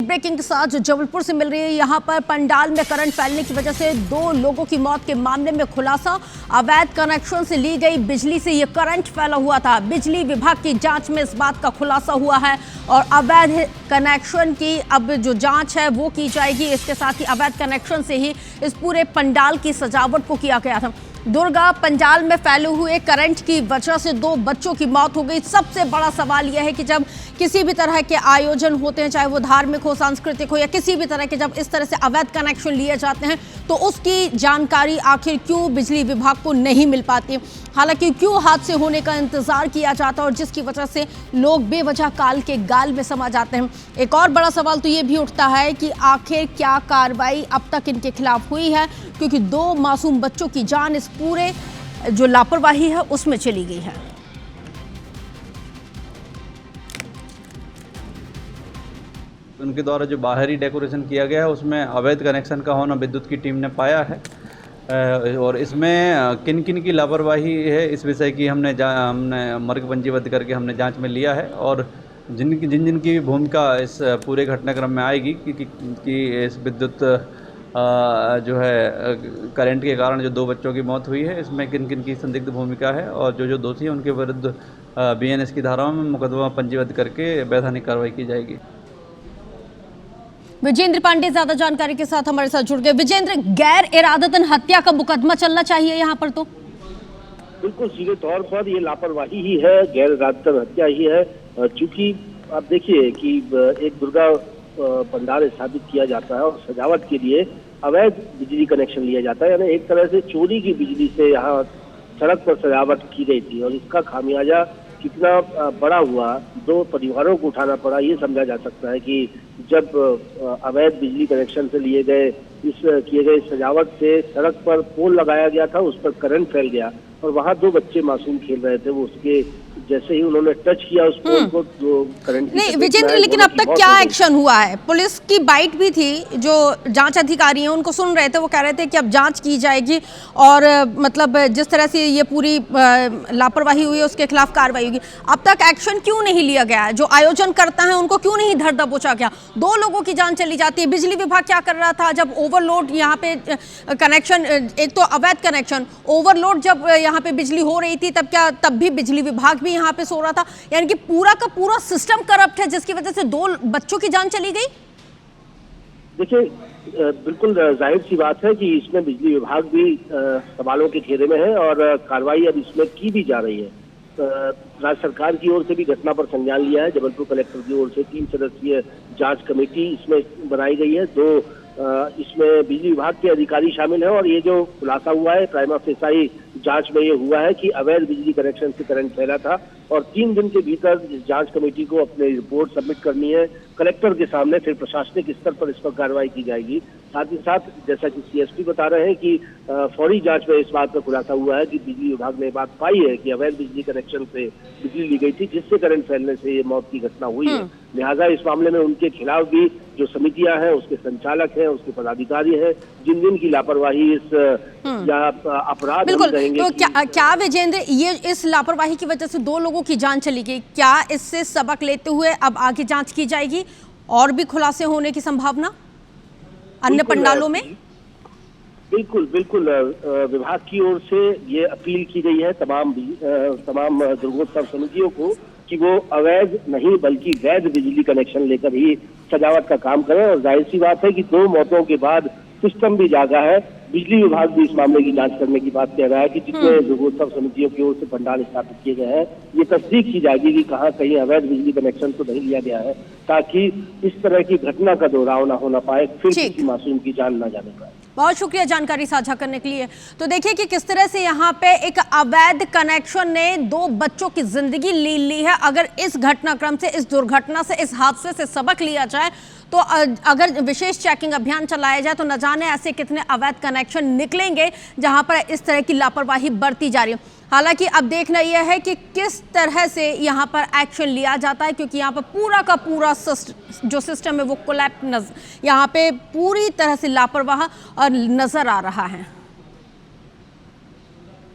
Breaking के साथ जो जबलपुर से मिल रही है, यहाँ पर पंडाल में करंट फैलने की वजह से 2 लोगों की मौत के मामले में खुलासा। अवैध कनेक्शन से ली गई बिजली से ये करंट फैला हुआ था। बिजली विभाग की जांच में इस बात का खुलासा हुआ है और अवैध कनेक्शन की अब जो जांच है वो की जाएगी। इसके साथ ही अवैध कनेक्शन से ही इस पूरे पंडाल की सजावट को किया गया था। दुर्गा पंडाल में फैले हुए करंट की वजह से 2 बच्चों की मौत हो गई। सबसे बड़ा सवाल यह है कि जब किसी भी तरह के आयोजन होते हैं, चाहे वो धार्मिक हो, सांस्कृतिक हो या किसी भी तरह के, जब इस तरह से अवैध कनेक्शन लिए जाते हैं तो उसकी जानकारी आखिर क्यों बिजली विभाग को नहीं मिल पाती। हालांकि क्यों हादसे होने का इंतजार किया जाता है और जिसकी वजह से लोग बेवजह काल के गाल में समा जाते हैं। एक और बड़ा सवाल तो ये भी उठता है कि आखिर क्या कार्रवाई अब तक इनके खिलाफ हुई है, क्योंकि 2 मासूम बच्चों की जान इस पूरे जो लापरवाही है उसमें चली गई है। उनके द्वारा जो बाहरी डेकोरेशन किया गया है उसमें अवैध कनेक्शन का होना विद्युत की टीम ने पाया है और इसमें किन किन की लापरवाही है इस विषय की हमने मर्ग पंजीबद्ध करके हमने जांच में लिया है और जिन की भूमिका इस पूरे घटनाक्रम में आएगी कि इस विद्युत जो है करंट के कारण जो 2 बच्चों की मौत हुई है, इसमें किन किन की संदिग्ध भूमिका है और जो दोषी हैं उनके विरुद्ध BNS की धाराओं में मुकदमा पंजीबद्ध करके वैधानिक कार्रवाई की जाएगी। विजेंद्र पांडे ज्यादा जानकारी के साथ हमारे साथ जुड़ गए। विजेंद्र, गैर इरादतन हत्या का मुकदमा चलना चाहिए यहाँ पर? तो बिल्कुल सीधे तौर पर ये लापरवाही ही है, गैर इरादतन हत्या ही है। चूंकि आप देखिए कि एक दुर्गा पंडाल स्थापित किया जाता है और सजावट के लिए अवैध बिजली कनेक्शन लिया जाता है, यानी एक तरह से चोरी की बिजली से यहाँ सड़क पर सजावट की गई थी और इसका खामियाजा कितना बड़ा हुआ 2 परिवारों को उठाना पड़ा, ये समझा जा सकता है कि जब अवैध बिजली कनेक्शन से किए गए सजावट से सड़क पर पोल लगाया गया था, उस पर करंट फैल गया और वहाँ 2 बच्चे मासूम खेल रहे थे। वो उसके जैसे ही उन्होंने टच किया उस पोल को, जो करंट नहीं विजेंद्र, लेकिन अब तक क्या एक्शन हुआ है? पुलिस की बाइट भी थी, जो जांच अधिकारी हैं उनको सुन रहे थे, वो कह रहे थे कि अब जांच की जाएगी और मतलब जिस तरह से ये पूरी लापरवाही हुई है उसके खिलाफ कार्रवाई होगी। अब तक एक्शन क्यों नहीं लिया गया है? जो आयोजन करता है उनको क्यों नहीं धर दबोचा गया? 2 लोगों की जान चली जाती है। बिजली विभाग क्या कर रहा था जब ओवरलोड यहाँ पे कनेक्शन, एक तो अवैध कनेक्शन, ओवरलोड जब यहाँ पे बिजली हो रही थी तब भी बिजली विभाग भी यहाँ पे सो रहा था। यानी कि पूरा का पूरा सिस्टम करप्ट है, जिसकी वजह से 2 बच्चों की जान चली गई। देखिए, बिल्कुल जाहिर सी बात है कि इसमें बिजली विभाग भी सवालों के घेरे में है और कार्रवाई अब इसमें की भी जा रही है। राज्य सरकार की ओर से भी घटना पर संज्ञान लिया है। जबलपुर कलेक्टर की ओर से 3 सदस्यीय जांच कमेटी इसमें बनाई गई है। 2 इसमें बिजली विभाग के अधिकारी शामिल हैं और ये जो खुलासा हुआ है प्राइमा फेसाई जांच में ये हुआ है कि अवैध बिजली कनेक्शन से करंट फैला था और 3 दिन के भीतर इस जांच कमेटी को अपनी रिपोर्ट सबमिट करनी है कलेक्टर के सामने, फिर प्रशासनिक स्तर पर इस पर कार्रवाई की जाएगी। साथ ही साथ जैसा कि CSP बता रहे हैं कि फौरी जांच में इस बात का खुलासा हुआ है कि बिजली विभाग ने ये बात पाई है कि अवैध बिजली कनेक्शन से बिजली ली गई थी, जिससे करंट फैलने से ये मौत की घटना हुई है। लिहाजा इस मामले में उनके खिलाफ भी जो समितियां हैं, उसके संचालक हैं, उसके पदाधिकारी हैं, जिन की लापरवाही इस अपराध रहेंगे। तो क्या विजेंद्र, ये इस लापरवाही की वजह से 2 लोगों की जान चली गई, क्या इससे सबक लेते हुए अब आगे जांच की जाएगी और भी खुलासे होने की संभावना अन्य पंडालों में? बिल्कुल विभाग की ओर से ये अपील की गई है तमाम दुर्गोत्सव समितियों को कि वो अवैध नहीं बल्कि वैध बिजली कनेक्शन लेकर ही सजावट का काम करें। और जाहिर सी बात है कि 2 मौतों के बाद सिस्टम भी जागा है। बिजली विभाग भी इस मामले की जांच करने की बात कह रहा है कि जितने दुर्गोत्सव समितियों की ओर से पंडाल स्थापित किए गए हैं, ये तस्दीक की जाएगी कि कहाँ कहीं अवैध बिजली कनेक्शन तो नहीं लिया गया है, ताकि इस तरह की घटना का दोहराव ना होना पाए, फिर किसी मासूम की जान ना जाने पाए। बहुत शुक्रिया जानकारी साझा करने के लिए। तो देखिए कि किस तरह से यहाँ पे एक अवैध कनेक्शन ने 2 बच्चों की जिंदगी ले ली है। अगर इस घटनाक्रम से, इस दुर्घटना से, इस हादसे से सबक लिया जाए तो अगर विशेष चेकिंग अभियान चलाया जाए तो न जाने ऐसे कितने अवैध कनेक्शन निकलेंगे जहां पर इस तरह की लापरवाही बरती जा रही है। हालांकि अब देखना यह है कि किस तरह से यहां पर एक्शन लिया जाता है, क्योंकि यहां पर पूरा का पूरा जो सिस्टम है वो कोलैप्स यहां पे पूरी तरह से लापरवाह और नजर आ रहा है।